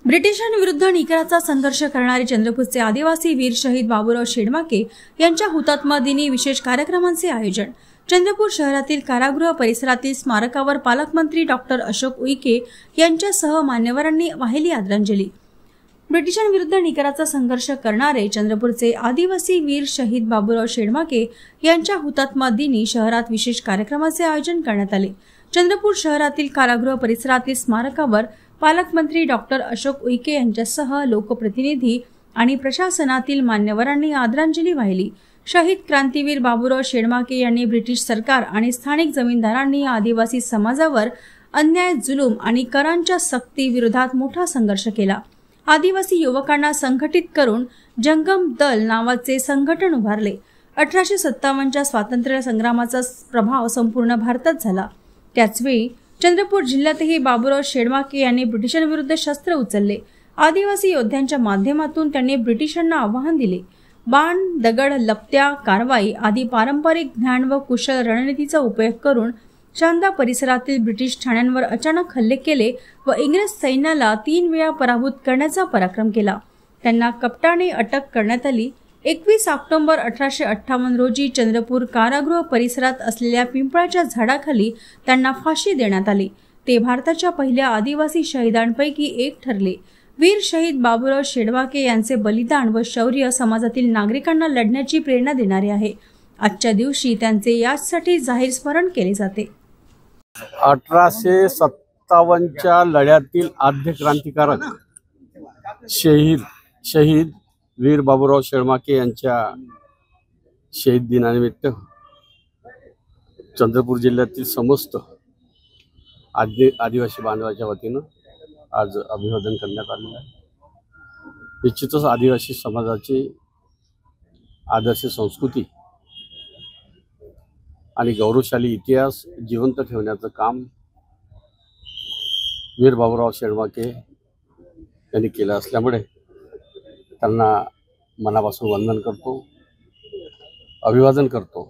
ब्रिटिशांविरुद्ध निकराचा संघर्ष करणारे चंद्रपूरचे आदिवासी वीर शहीद बाबूराव शेडमाके यांच्या हुतात्मा दिनी विशेष कार्यक्रमांचे आयोजन। चंद्रपूर शहरातील कारागृह परिसरातील स्मारकावर पालकमंत्री डॉक्टर अशोक उईके यांच्यासह मान्यवरांनी वाहिली आदरांजली। ब्रिटिशांविरुद्ध निकराचा संघर्ष करणारे चंद्रपूरचे आदिवासी वीर शहीद बाबूराव शेडमाके यांच्या हुतात्मा दिनी शहरात विशेष कार्यक्रमाचे आयोजन करण्यात आले। चंद्रपूर शहरातील कारागृह परिसरातील स्मारकावर पालकमंत्री डॉक्टर अशोक उईके यांच्यासह लोकप्रतिनिधी आणि प्रशासनातील मान्यवरांनी आदरांजली वाहिली। शहीद क्रांतीवीर बाबूराव शेडमाके यांनी ब्रिटिश सरकार आणि स्थानिक जमीनदारांनी आदिवासी समाजावर अन्याय, जुलूम आणि करांच्या सक्ती विरोधात मोठा संघर्ष केला। आदिवासी युवकांना संघटित करून जंगम दल नावाचे संघटन उभारले। 1857च्या स्वातंत्र्य संग्रामाचा प्रभाव संपूर्ण भारतात झाला। त्याचवेळी चंद्रपूर जिल्ह्यातही बाबूराव शेडमाके यांनी ब्रिटिशांविरुद्ध शस्त्र उचलले। आदिवासी योद्ध्यांच्या माध्यमातून त्यांनी ब्रिटिशांना आव्हान दिले। बाण, दगड, लपत्या, कारवाई आदी पारंपरिक ज्ञान व कुशल रणनीतीचा उपयोग करून चांदा परिसरातील ब्रिटिश ठाण्यांवर अचानक हल्ले केले व इंग्रज सैन्याला 3 वेळा पराभूत करण्याचा पराक्रम केला। त्यांना कपटाने अटक करण्यात आली। 21 ऑक्टोबर 1858 रोजी चंद्रपूर कारागृह परिसरात असलेल्या पिंपळाच्या झाडाखाली त्यांना फाशी देण्यात आली। ते भारताच्या पहिल्या आदिवासी शहीदांपैकी एक ठरले। वीर शहीद बाबूराव शेडमाके यांचे बलिदान व शौर्य समाजातील नागरिकांना लढण्याची प्रेरणा देणारे आहे। आजच्या दिवशी त्यांचे याचसाठी जाहीर स्मरण केले जाते। 1857च्या लढ्यातील आद्य क्रांतिकारक शहीद वीर बाबूराव शेडमाके यांच्या शहीद दिनानिमित्त चंद्रपूर जिल्ह्यातील समस्त आदिवासी बांधवाच्या वतीनं आज अभिवादन करण्यात आले आहे। निश्चितच आदिवासी समाजाची आदर्श संस्कृती आणि गौरवशाली इतिहास जिवंत ठेवण्याचं काम वीर बाबूराव शेडमाके यांनी केलं असल्यामुळे त्यांना मनापासून वंदन करतो, अभिवादन करतो।